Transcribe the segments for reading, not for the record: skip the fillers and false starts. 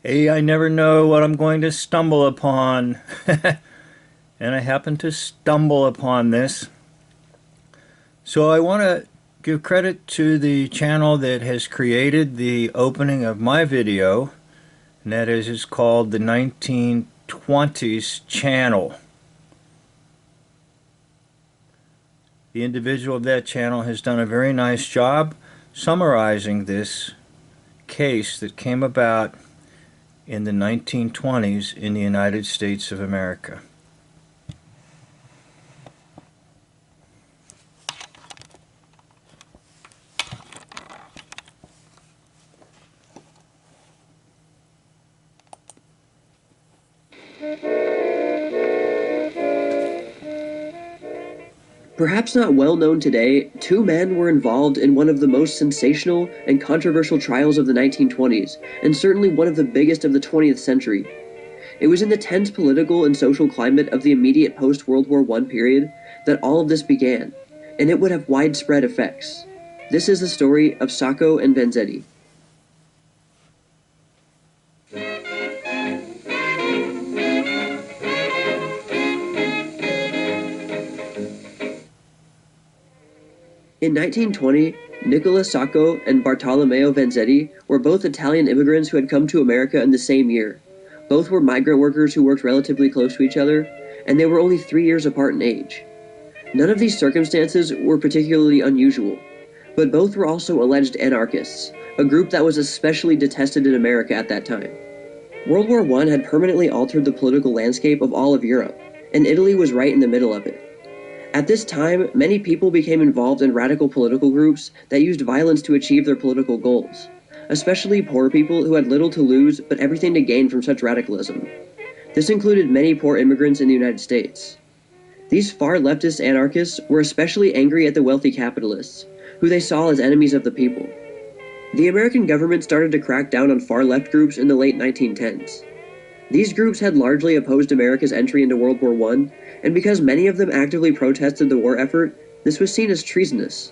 Hey, I never know what I'm going to stumble upon. And I happen to stumble upon this. So I want to give credit to the channel that has created the opening of my video, and that is it's called the 1920's channel. The individual of that channel has done a very nice job summarizing this case that came about in the 1920s in the United States of America. Perhaps not well known today, two men were involved in one of the most sensational and controversial trials of the 1920s, and certainly one of the biggest of the 20th century. It was in the tense political and social climate of the immediate post-World War I period that all of this began, and it would have widespread effects. This is the story of Sacco and Vanzetti. In 1920, Nicola Sacco and Bartolomeo Vanzetti were both Italian immigrants who had come to America in the same year. Both were migrant workers who worked relatively close to each other, and they were only 3 years apart in age. None of these circumstances were particularly unusual, but both were also alleged anarchists, a group that was especially detested in America at that time. World War I had permanently altered the political landscape of all of Europe, and Italy was right in the middle of it. At this time, many people became involved in radical political groups that used violence to achieve their political goals, especially poor people who had little to lose but everything to gain from such radicalism. This included many poor immigrants in the United States. These far leftist anarchists were especially angry at the wealthy capitalists, who they saw as enemies of the people. The American government started to crack down on far left groups in the late 1910s. These groups had largely opposed America's entry into World War I, and because many of them actively protested the war effort, this was seen as treasonous.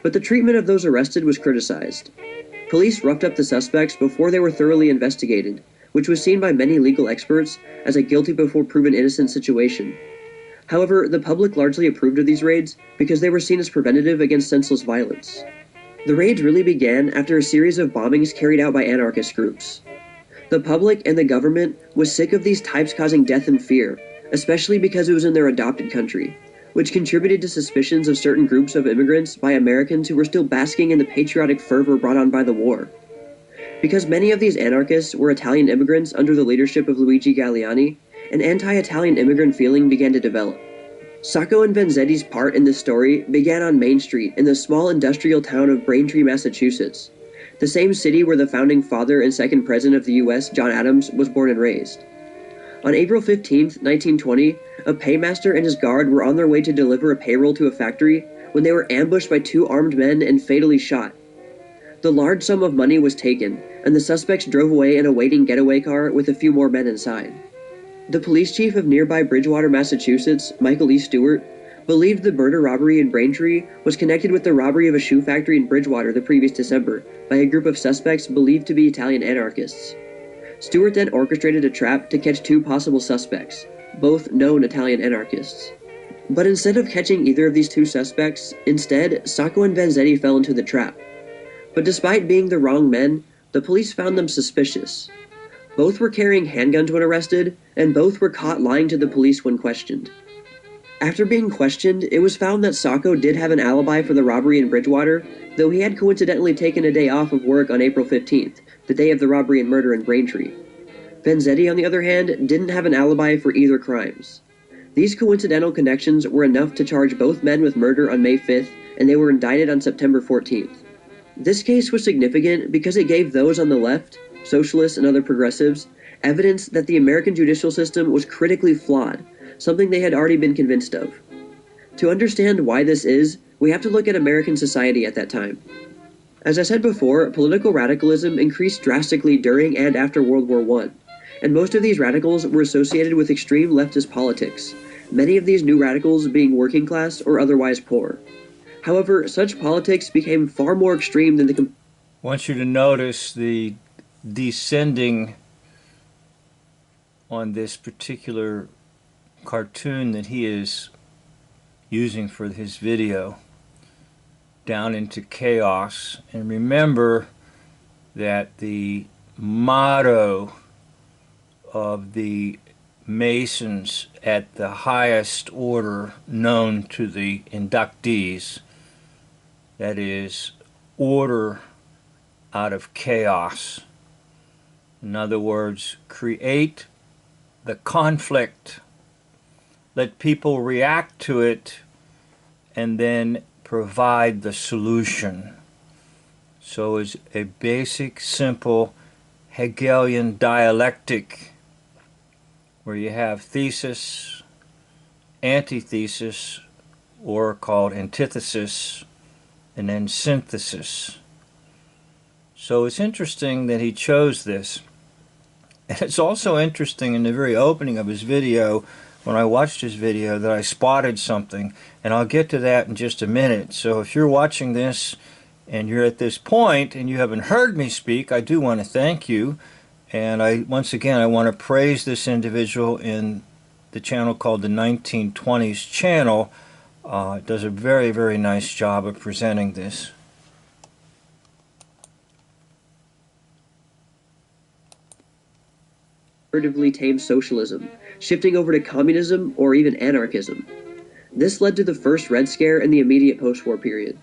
But the treatment of those arrested was criticized. Police roughed up the suspects before they were thoroughly investigated, which was seen by many legal experts as a guilty before proven innocent situation. However, the public largely approved of these raids because they were seen as preventative against senseless violence. The raids really began after a series of bombings carried out by anarchist groups. The public and the government was sick of these types causing death and fear, especially because it was in their adopted country, which contributed to suspicions of certain groups of immigrants by Americans who were still basking in the patriotic fervor brought on by the war. Because many of these anarchists were Italian immigrants under the leadership of Luigi Galleani, an anti-Italian immigrant feeling began to develop. Sacco and Vanzetti's part in this story began on Main Street in the small industrial town of Braintree, Massachusetts, the same city where the founding father and second president of the U.S., John Adams, was born and raised. On April 15, 1920, a paymaster and his guard were on their way to deliver a payroll to a factory when they were ambushed by two armed men and fatally shot. The large sum of money was taken, and the suspects drove away in a waiting getaway car with a few more men inside. The police chief of nearby Bridgewater, Massachusetts, Michael E. Stewart, believed the murder robbery in Braintree was connected with the robbery of a shoe factory in Bridgewater the previous December by a group of suspects believed to be Italian anarchists. Stewart then orchestrated a trap to catch two possible suspects, both known Italian anarchists. But instead of catching either of these two suspects, instead, Sacco and Vanzetti fell into the trap. But despite being the wrong men, the police found them suspicious. Both were carrying handguns when arrested, and both were caught lying to the police when questioned. After being questioned, it was found that Sacco did have an alibi for the robbery in Bridgewater, though he had coincidentally taken a day off of work on April 15th, the day of the robbery and murder in Braintree. Vanzetti, on the other hand, didn't have an alibi for either crimes. These coincidental connections were enough to charge both men with murder on May 5th, and they were indicted on September 14th. This case was significant because it gave those on the left, socialists and other progressives, evidence that the American judicial system was critically flawed, something they had already been convinced of. To understand why this is, we have to look at American society at that time. As I said before, political radicalism increased drastically during and after World War I, and most of these radicals were associated with extreme leftist politics, many of these new radicals being working class or otherwise poor. However, such politics became far more extreme than the I want you to notice the descending on this particular cartoon that he is using for his video down into chaos. And remember that the motto of the Masons at the highest order known to the inductees, that is, order out of chaos. In other words, create the conflict, let people react to it, and then provide the solution. So it's a basic, simple Hegelian dialectic where you have thesis, antithesis, or called antithesis, and then synthesis. So it's interesting that he chose this. And it's also interesting in the very opening of his video, when I watched his video, that I spotted something, and I'll get to that in just a minute. So if you're watching this and you're at this point and you haven't heard me speak, I do want to thank you. And once again, I want to praise this individual in the channel called the 1920's channel. It does a very, very nice job of presenting this. Comparatively tame socialism, shifting over to communism or even anarchism. This led to the first Red Scare in the immediate post-war period.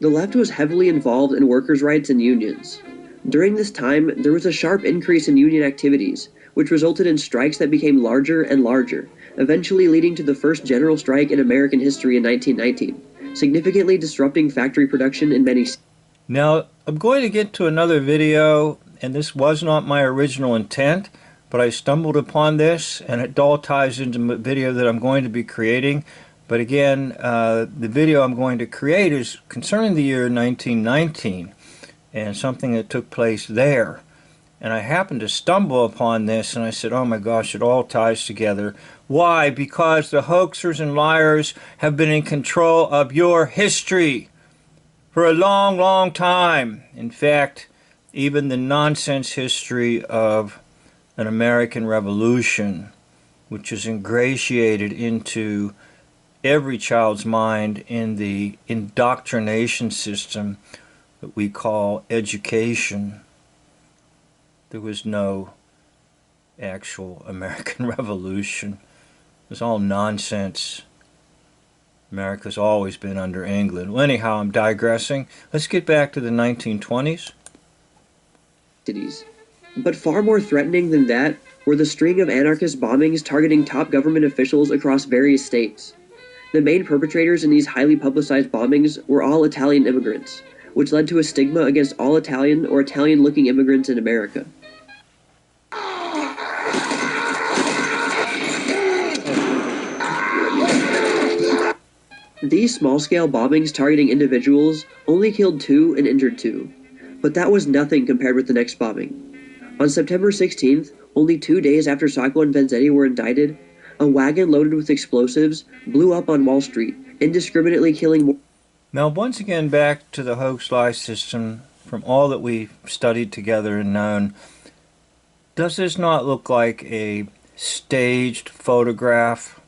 The left was heavily involved in workers' rights and unions. During this time, there was a sharp increase in union activities, which resulted in strikes that became larger and larger, eventually leading to the first general strike in American history in 1919, significantly disrupting factory production in many states. Now, I'm going to get to another video, and this was not my original intent, but I stumbled upon this, and it all ties into the video that I'm going to be creating. But again, the video I'm going to create is concerning the year 1919 and something that took place there. And I happened to stumble upon this, and I said, oh my gosh, it all ties together. Why? Because the hoaxers and liars have been in control of your history for a long, long time. In fact, even the nonsense history of an American Revolution, which is ingratiated into every child's mind in the indoctrination system that we call education. There was no actual American Revolution. It was all nonsense. America's always been under England. Well, anyhow, I'm digressing. Let's get back to the 1920s. But far more threatening than that were the string of anarchist bombings targeting top government officials across various states. The main perpetrators in these highly publicized bombings were all Italian immigrants, which led to a stigma against all Italian or Italian-looking immigrants in America. These small-scale bombings targeting individuals only killed 2 and injured 2, but that was nothing compared with the next bombing. On September 16th, only 2 days after Sacco and Vanzetti were indicted, a wagon loaded with explosives blew up on Wall Street, indiscriminately killing more. Now, once again, back to the hoax-lie system. From all that we've studied together and known, does this not look like a staged photograph?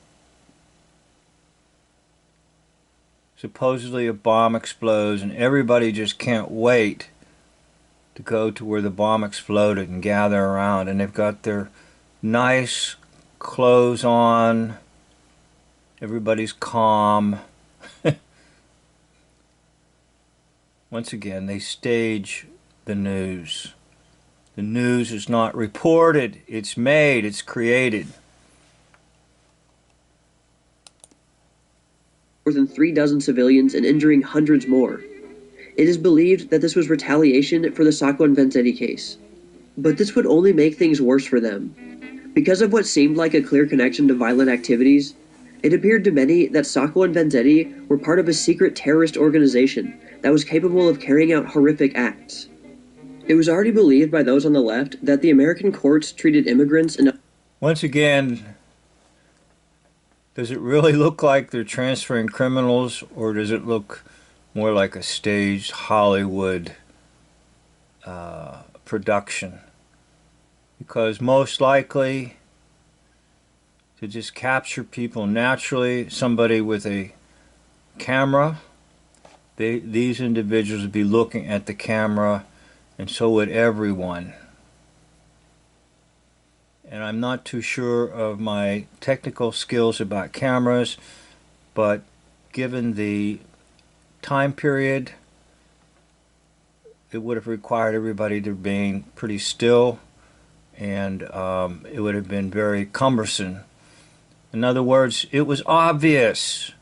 Supposedly a bomb explodes and everybody just can't wait to go to where the bomb exploded and gather around, and they've got their nice clothes on, everybody's calm. Once again, they stage the news. The news is not reported, it's made, it's created. More than 3 dozen civilians and injuring hundreds more. It is believed that this was retaliation for the Sacco and Vanzetti case. But this would only make things worse for them. Because of what seemed like a clear connection to violent activities, it appeared to many that Sacco and Vanzetti were part of a secret terrorist organization that was capable of carrying out horrific acts. It was already believed by those on the left that the American courts treated immigrants and... Once again, does it really look like they're transferring criminals, or does it look more like a staged Hollywood production? Because most likely to just capture people naturally. Somebody with a camera, these individuals would be looking at the camera, and so would everyone. And I'm not too sure of my technical skills about cameras, but given the time period, it would have required everybody to remain pretty still, and it would have been very cumbersome. In other words, it was obvious.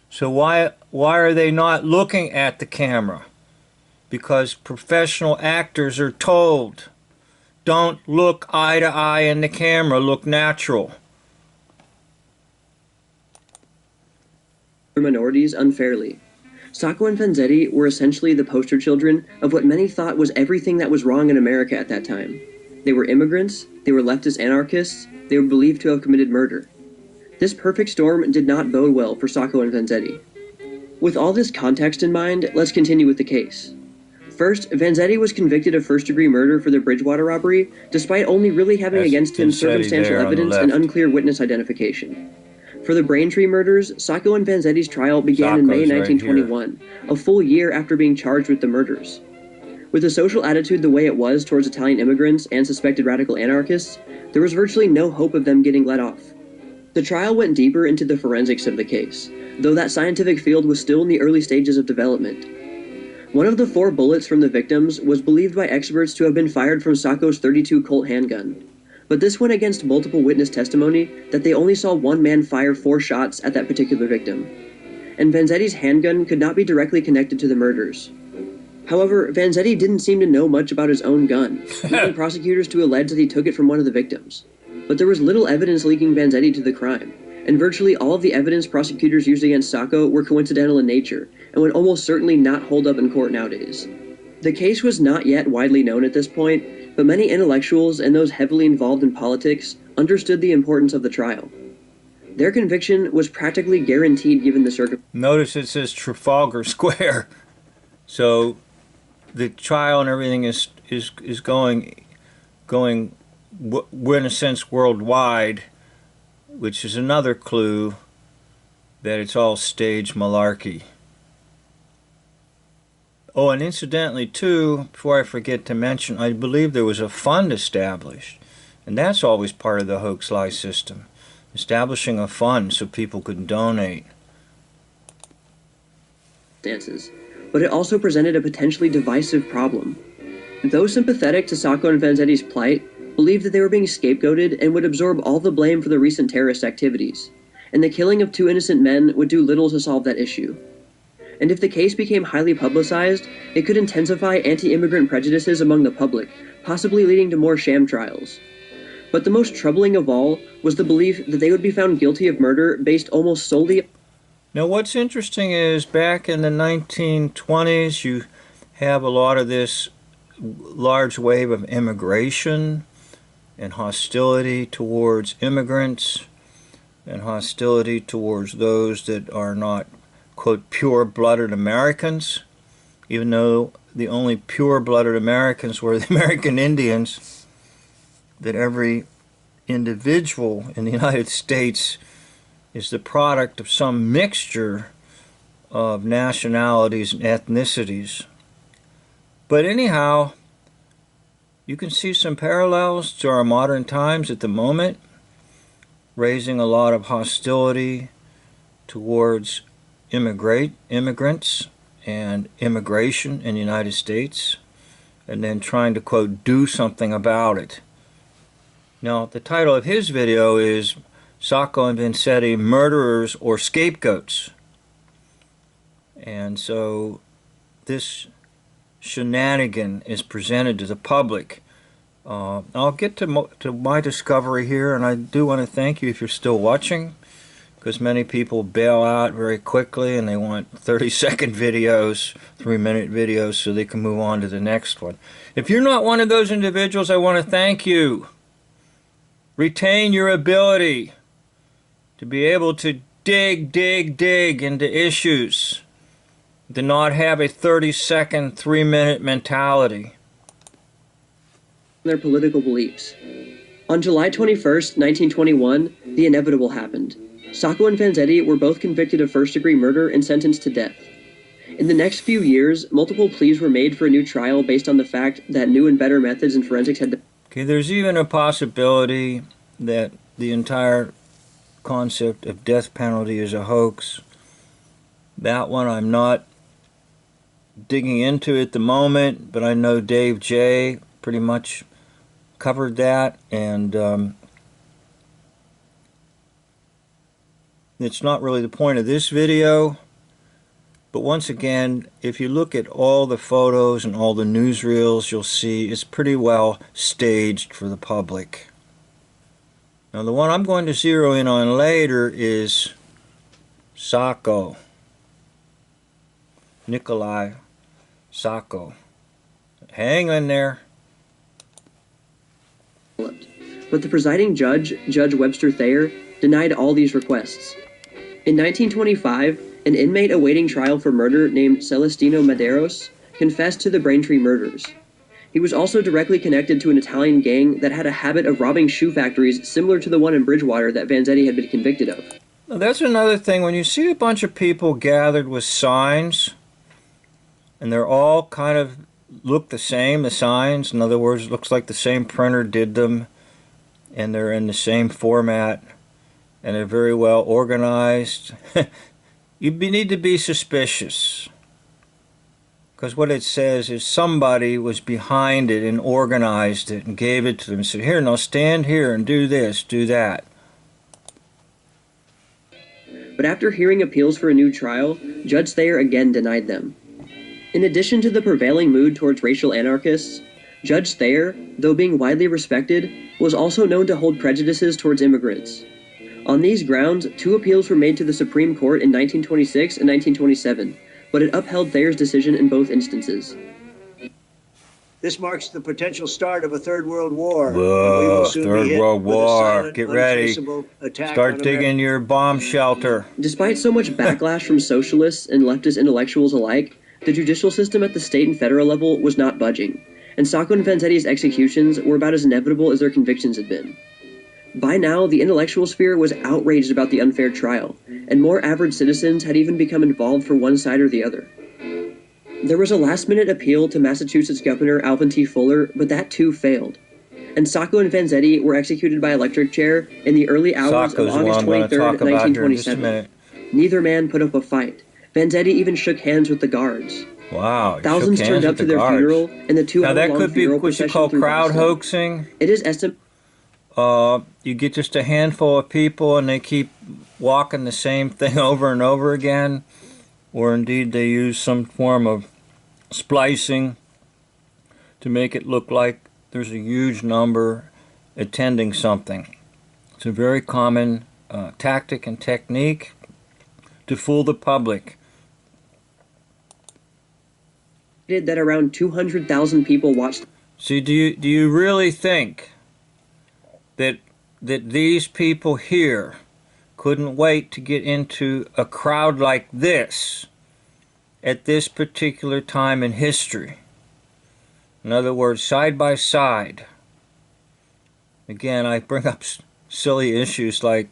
So why are they not looking at the camera? Because professional actors are told, don't look eye to eye in the camera, look natural. Minorities unfairly. Sacco and Vanzetti were essentially the poster children of what many thought was everything that was wrong in America at that time. They were immigrants, they were leftist anarchists, they were believed to have committed murder. This perfect storm did not bode well for Sacco and Vanzetti. With all this context in mind, let's continue with the case. First, Vanzetti was convicted of first-degree murder for the Bridgewater robbery, despite only really having against him circumstantial evidence and unclear witness identification. For the Braintree murders, Sacco and Vanzetti's trial began in May 1921, a full year after being charged with the murders. With the social attitude the way it was towards Italian immigrants and suspected radical anarchists, there was virtually no hope of them getting let off. The trial went deeper into the forensics of the case, though that scientific field was still in the early stages of development. One of the 4 bullets from the victims was believed by experts to have been fired from Sacco's .32 Colt handgun, but this went against multiple witness testimony that they only saw one man fire 4 shots at that particular victim, and Vanzetti's handgun could not be directly connected to the murders. However, Vanzetti didn't seem to know much about his own gun, leading prosecutors to allege that he took it from one of the victims. But there was little evidence linking Vanzetti to the crime, and virtually all of the evidence prosecutors used against Sacco were coincidental in nature, and would almost certainly not hold up in court nowadays. The case was not yet widely known at this point, but many intellectuals and those heavily involved in politics understood the importance of the trial. Their conviction was practically guaranteed given the circumstances. Notice it says Trafalgar Square, so the trial and everything is going in a sense worldwide, which is another clue that it's all staged malarkey. Oh, and incidentally, too, before I forget to mention, I believe there was a fund established, and that's always part of the hoax lie system, establishing a fund so people could donate. But it also presented a potentially divisive problem. Those sympathetic to Sacco and Vanzetti's plight believed that they were being scapegoated and would absorb all the blame for the recent terrorist activities, and the killing of 2 innocent men would do little to solve that issue. And if the case became highly publicized, it could intensify anti-immigrant prejudices among the public, possibly leading to more sham trials. But the most troubling of all was the belief that they would be found guilty of murder based almost solely. Now what's interesting is back in the 1920s, you have a lot of this large wave of immigration and hostility towards immigrants and hostility towards those that are not, quote, pure-blooded Americans, even though the only pure-blooded Americans were the American Indians, that every individual in the United States is the product of some mixture of nationalities and ethnicities. But anyhow, you can see some parallels to our modern times at the moment, raising a lot of hostility towards immigrants and immigration in the United States, and then trying to, quote, do something about it. Now, the title of his video is Sacco and Vanzetti, Murderers or Scapegoats. And so this shenanigan is presented to the public. I'll get to my discovery here, and I do want to thank you if you're still watching, because many people bail out very quickly and they want 30-second videos, 3-minute videos, so they can move on to the next one. If you're not one of those individuals, I want to thank you. Retain your ability to be able to dig into issues, to not have a 30-second, 3-minute mentality. Their political beliefs. On July 21st, 1921, the inevitable happened. Sacco and Vanzetti were both convicted of first-degree murder and sentenced to death. In the next few years, multiple pleas were made for a new trial based on the fact that new and better methods in forensics had... Okay, there's even a possibility that the entire concept of death penalty is a hoax. That one I'm not digging into at the moment, but I know Dave J. pretty much covered that, and it's not really the point of this video. But once again, if you look at all the photos and all the newsreels, you'll see it's pretty well staged for the public. Now, the one I'm going to zero in on later is Sacco. Nikolai Sacco. Hang in there. But the presiding judge, Judge Webster Thayer, denied all these requests. In 1925, an inmate awaiting trial for murder named Celestino Maderos confessed to the Braintree murders. He was also directly connected to an Italian gang that had a habit of robbing shoe factories similar to the one in Bridgewater that Vanzetti had been convicted of. Now, that's another thing. When you see a bunch of people gathered with signs, and they're all kind of look the same, the signs, in other words, it looks like the same printer did them, and they're in the same format, and they're very well organized. You need to be suspicious, because what it says is somebody was behind it and organized it and gave it to them and said, here, now stand here and do this, do that. But after hearing appeals for a new trial, Judge Thayer again denied them. In addition to the prevailing mood towards racial anarchists, Judge Thayer, though being widely respected, was also known to hold prejudices towards immigrants. On these grounds, 2 appeals were made to the Supreme Court in 1926 and 1927, but it upheld Thayer's decision in both instances. This marks the potential start of a Third World War. Whoa, Third World War. Get ready. Start digging your bomb shelter. Despite so much backlash from socialists and leftist intellectuals alike, the judicial system at the state and federal level was not budging, and Sacco and Vanzetti's executions were about as inevitable as their convictions had been. By now, the intellectual sphere was outraged about the unfair trial, and more average citizens had even become involved for one side or the other. There was a last-minute appeal to Massachusetts Governor Alvin T. Fuller, but that too failed. And Sacco and Vanzetti were executed by electric chair in the early hours Sacco's of August 23, 1927. Neither man put up a fight. Vanzetti even shook hands with the guards. Wow. Thousands turned up to their funeral, and the 2 Now that hour-long could be funeral what you procession call through crowd Boston. hoaxing. It is estimated You get just a handful of people and they keep walking the same thing over and over again, or indeed they use some form of splicing to make it look like there's a huge number attending something. It's a very common tactic and technique to fool the public. that around 200,000 people watched. See, do you really think that these people here couldn't wait to get into a crowd like this at this particular time in history? In other words, side by side. Again, I bring up silly issues like,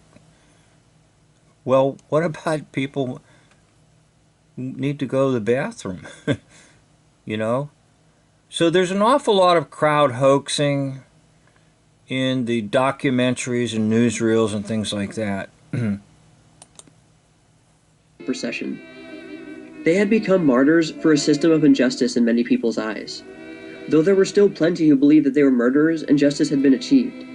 well, what about people who need to go to the bathroom? You know? So there's an awful lot of crowd hoaxing in the documentaries and newsreels and things like that. Procession. They had become martyrs for a system of injustice in many people's eyes, though there were still plenty who believed that they were murderers and justice had been achieved.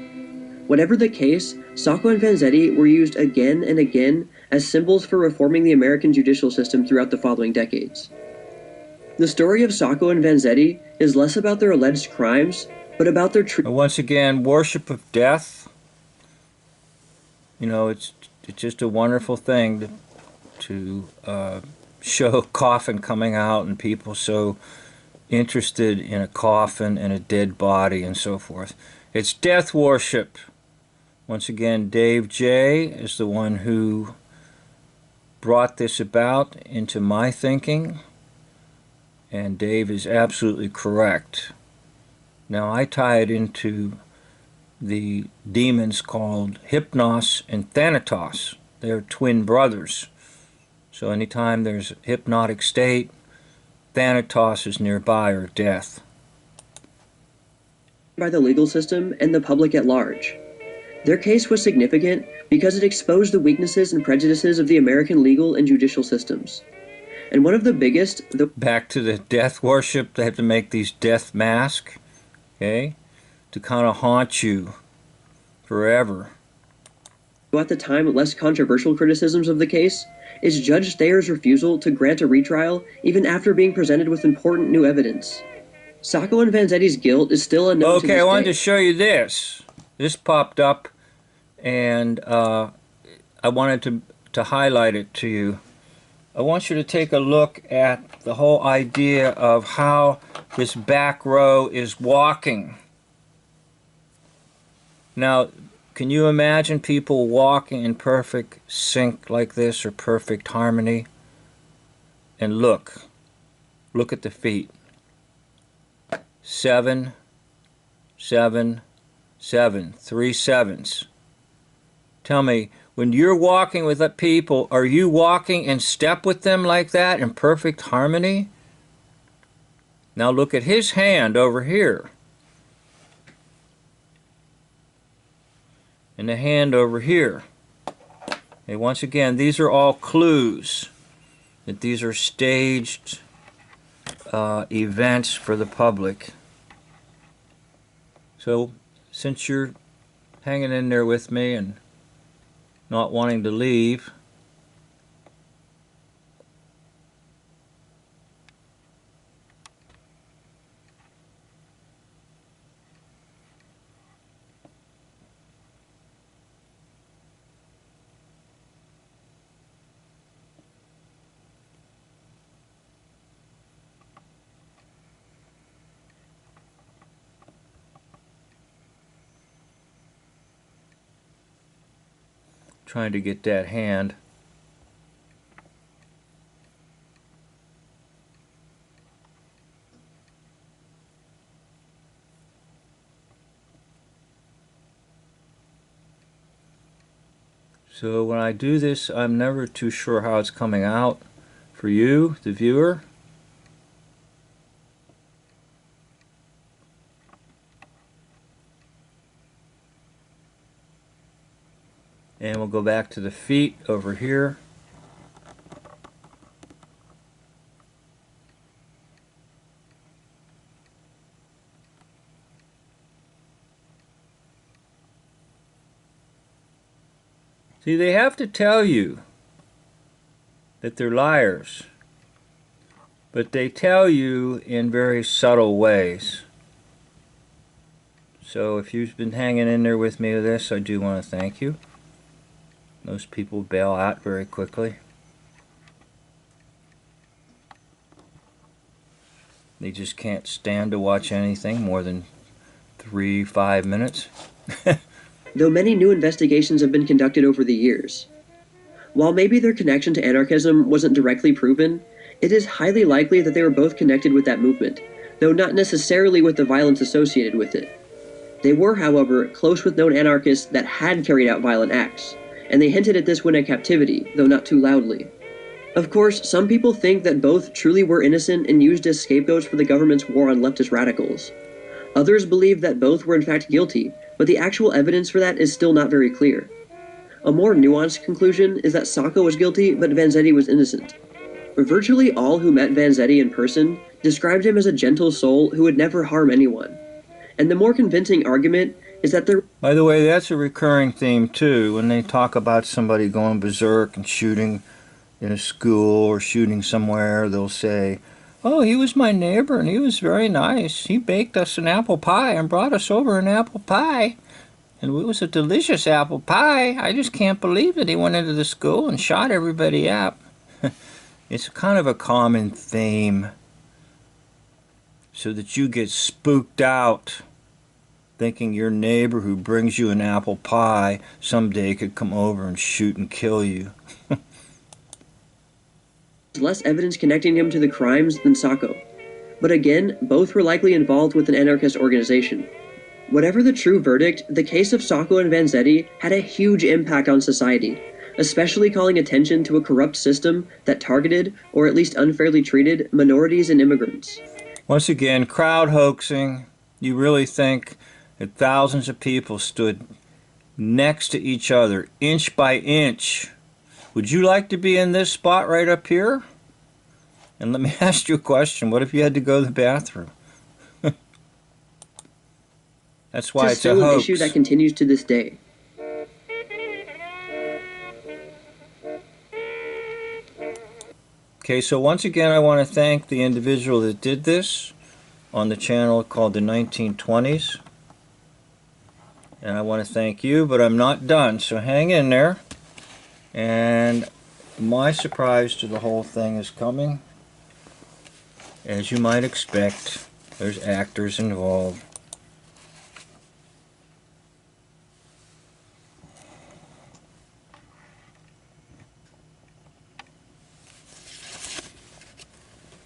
Whatever the case, Sacco and Vanzetti were used again and again as symbols for reforming the American judicial system throughout the following decades. The story of Sacco and Vanzetti is less about their alleged crimes, but about their once again, worship of death. You know, it's just a wonderful thing to show a coffin coming out and people so interested in a coffin and a dead body and so forth. It's death worship. Once again, Dave J. is the one who brought this about into my thinking, and Dave is absolutely correct. Now, I tie it into the demons called Hypnos and Thanatos. They're twin brothers. So anytime there's a hypnotic state, Thanatos is nearby, or death. By the legal system and the public at large. Their case was significant because it exposed the weaknesses and prejudices of the American legal and judicial systems. And one of the biggest... Back to the death worship, they have to make these death masks, okay, to kind of haunt you forever. At the time, less controversial criticisms of the case is Judge Thayer's refusal to grant a retrial even after being presented with important new evidence. Sacco and Vanzetti's guilt is still unknown to this Okay, I wanted day. to show you this. This popped up, and I wanted to highlight it to you. I want you to take a look at the whole idea of how this back row is walking. Now, can you imagine people walking in perfect sync like this, or perfect harmony? And look at the feet. 7, 7, 7, 3 sevens. Tell me, when you're walking with people, are you walking in step with them like that, in perfect harmony? Now look at his hand over here. And the hand over here. Okay, once again, these are all clues that these are staged events for the public. So, since you're hanging in there with me and not wanting to leave, trying to get that hand. So when I do this, I'm never too sure how it's coming out for you, the viewer. And we'll go back to the feet over here. See, they have to tell you that they're liars, but they tell you in very subtle ways. So if you've been hanging in there with me with this, I do want to thank you. Most people bail out very quickly. They just can't stand to watch anything more than 3-5 minutes. Though many new investigations have been conducted over the years. While maybe their connection to anarchism wasn't directly proven, it is highly likely that they were both connected with that movement, though not necessarily with the violence associated with it. They were, however, close with known anarchists that had carried out violent acts, and they hinted at this when in captivity, though not too loudly. Of course, some people think that both truly were innocent and used as scapegoats for the government's war on leftist radicals. Others believe that both were in fact guilty, but the actual evidence for that is still not very clear. A more nuanced conclusion is that Sacco was guilty, but Vanzetti was innocent. Virtually all who met Vanzetti in person described him as a gentle soul who would never harm anyone. And the more convincing argument is that there... By the way, that's a recurring theme too, when they talk about somebody going berserk and shooting in a school or shooting somewhere. They'll say, "Oh, he was my neighbor and he was very nice. He baked us an apple pie and brought us over an apple pie. And it was a delicious apple pie. I just can't believe that he went into the school and shot everybody up." It's kind of a common theme, so that you get spooked out thinking your neighbor who brings you an apple pie someday could come over and shoot and kill you. less evidence connecting him to the crimes than Sacco. But again, both were likely involved with an anarchist organization. Whatever the true verdict, the case of Sacco and Vanzetti had a huge impact on society, especially calling attention to a corrupt system that targeted, or at least unfairly treated, minorities and immigrants. Once again, crowd hoaxing. You really think that thousands of people stood next to each other, inch by inch? Would you like to be in this spot right up here? And let me ask you a question. What if you had to go to the bathroom? That's why it's a Still an hoax. issue that continues to this day. Okay, so once again, I want to thank the individual that did this on the channel called the 1920's. And I want to thank you, but I'm not done, so hang in there. And my surprise to the whole thing is coming. As you might expect, there's actors involved.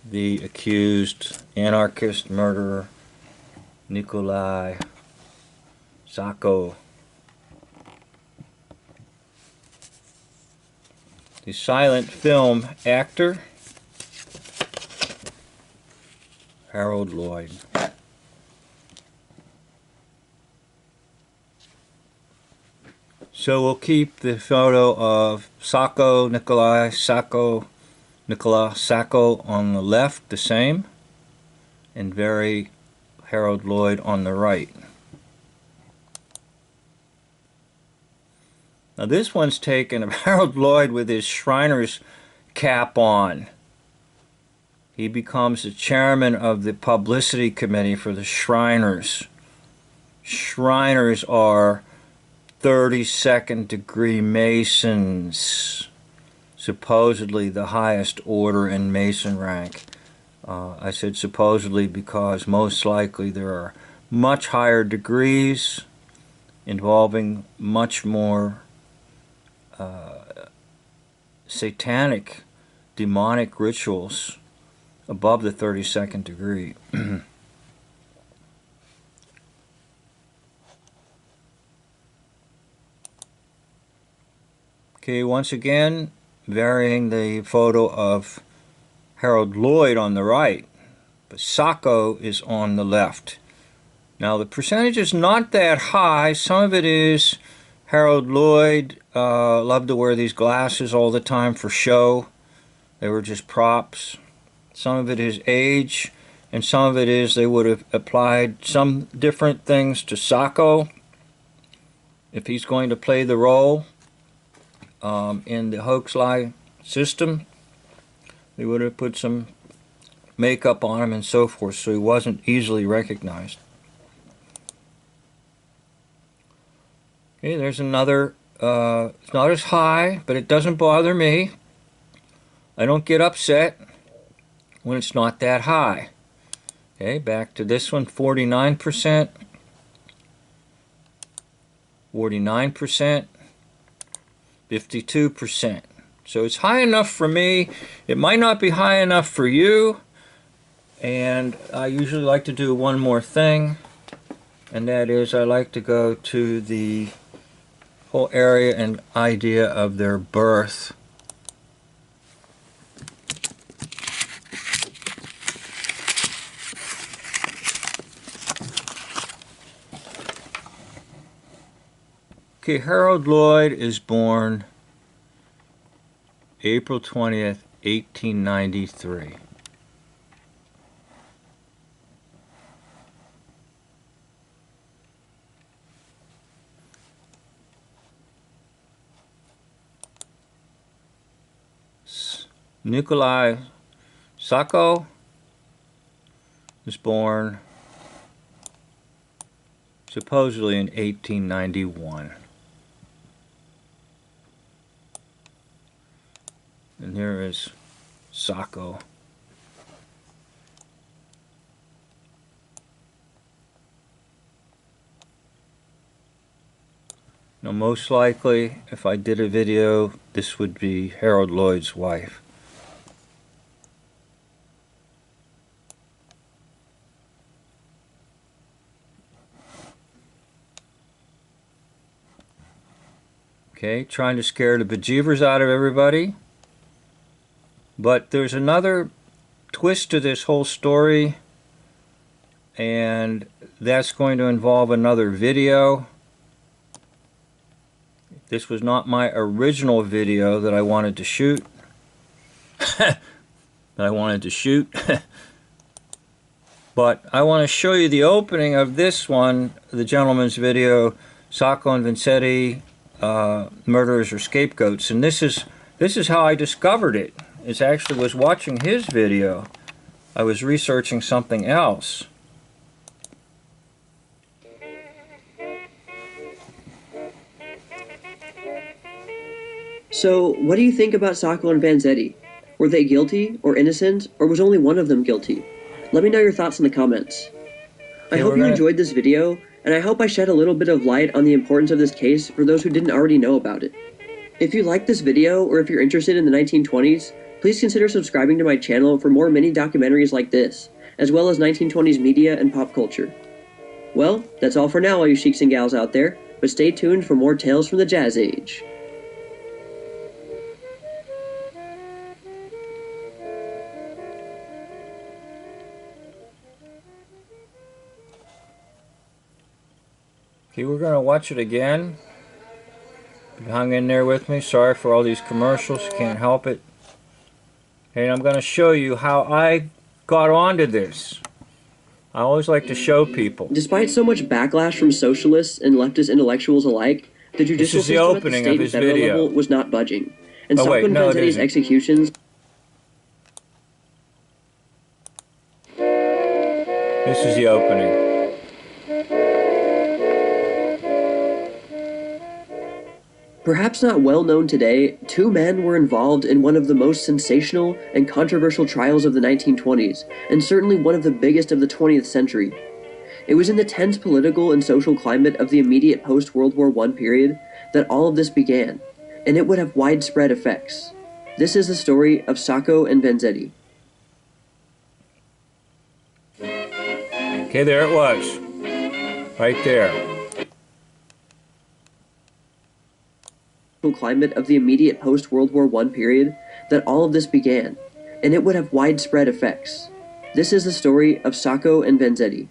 The accused anarchist murderer, Nikolai Sacco. The silent film actor, Harold Lloyd. So we'll keep the photo of Nikolai Sacco on the left the same, and bury Harold Lloyd on the right. Now this one's taken of Harold Lloyd with his Shriner's cap on. He becomes the chairman of the publicity committee for the Shriners. Shriners are 32nd degree Masons, supposedly the highest order in Mason rank. I said supposedly because most likely there are much higher degrees involving much more satanic, demonic rituals above the 32nd degree. Okay, once again, varying the photo of Harold Lloyd on the right, but Sacco is on the left. Now the percentage is not that high. Some of it is Harold Lloyd loved to wear these glasses all the time for show. They were just props. Some of it is age, and some of it is they would have applied some different things to Sacco if he's going to play the role in the hoax lie system. They would have put some makeup on him and so forth, so he wasn't easily recognized. Okay, there's another. It's not as high, but it doesn't bother me. I don't get upset when it's not that high. Okay, back to this one, 49%, 49%, 52%. So it's high enough for me. It might not be high enough for you. And I usually like to do one more thing, and that is I like to go to the whole area and idea of their birth. Okay, Harold Lloyd is born April 20th, 1893. Nikolai Sacco was born supposedly in 1891. And here is Sacco. Now most likely, if I did a video, this would be Harold Lloyd's wife. Okay, trying to scare the bejeevers out of everybody. But there's another twist to this whole story, and that's going to involve another video. This was not my original video that I wanted to shoot. But I want to show you the opening of this one, the gentleman's video, Sacco and Vanzetti, Murderers or Scapegoats. And this is how I discovered it. It actually was watching his video. I was researching something else. So, what do you think about Sacco and Vanzetti? Were they guilty or innocent, or was only one of them guilty? Let me know your thoughts in the comments. I hope you enjoyed this video, and I hope I shed a little bit of light on the importance of this case for those who didn't already know about it. If you liked this video, or if you're interested in the 1920s, please consider subscribing to my channel for more mini documentaries like this, as well as 1920s media and pop culture. Well, that's all for now, all you sheiks and gals out there, but stay tuned for more tales from the Jazz Age. Okay, we're going to watch it again. You hung in there with me. Sorry for all these commercials. Can't help it. And I'm going to show you how I got onto this. I always like to show people. Despite so much backlash from socialists and leftist intellectuals alike, the judicial system at the state and federal level was not budging. And Sacco and Vanzetti's executions... This is the opening. Perhaps not well known today, two men were involved in one of the most sensational and controversial trials of the 1920s, and certainly one of the biggest of the 20th century. It was in the tense political and social climate of the immediate post-World War I period that all of this began, and it would have widespread effects. This is the story of Sacco and Vanzetti. Okay, there it was. Right there. Climate of the immediate post-World War I period that all of this began, and it would have widespread effects. This is the story of Sacco and Vanzetti.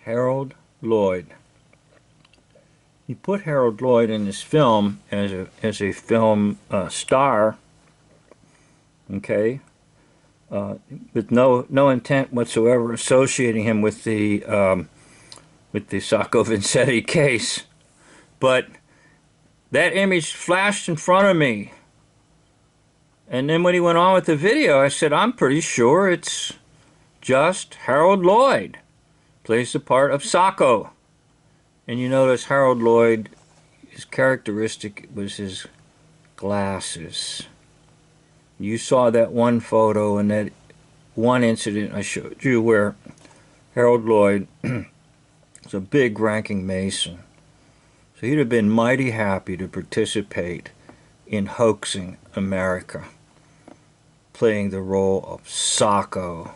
Harold Lloyd. He put Harold Lloyd in this film as a film star. Okay. With no intent whatsoever associating him with the Sacco Vanzetti case, but that image flashed in front of me, and then when he went on with the video, I said, I'm pretty sure it's just Harold Lloyd plays the part of Sacco. And you notice Harold Lloyd, his characteristic was his glasses. You saw that one photo and that one incident I showed you where Harold Lloyd was a big ranking Mason. So he'd have been mighty happy to participate in hoaxing America, playing the role of Sacco,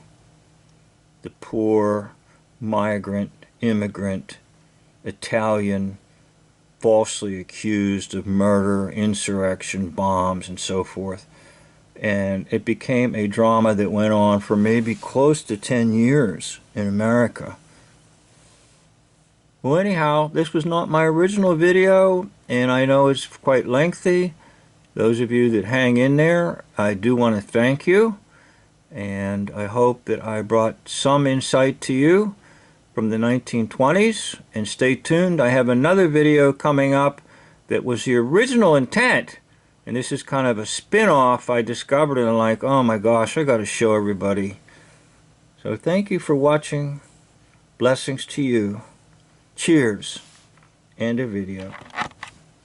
the poor migrant, immigrant, Italian, falsely accused of murder, insurrection, bombs, and so forth. And it became a drama that went on for maybe close to 10 years in America. Well, anyhow, this was not my original video, and I know it's quite lengthy. Those of you that hang in there, I do want to thank you, and I hope that I brought some insight to you from the 1920s. And stay tuned, I have another video coming up that was the original intent. And this is kind of a spin-off. I discovered it and I'm like, oh my gosh, I got to show everybody. So thank you for watching. Blessings to you. Cheers. End of video.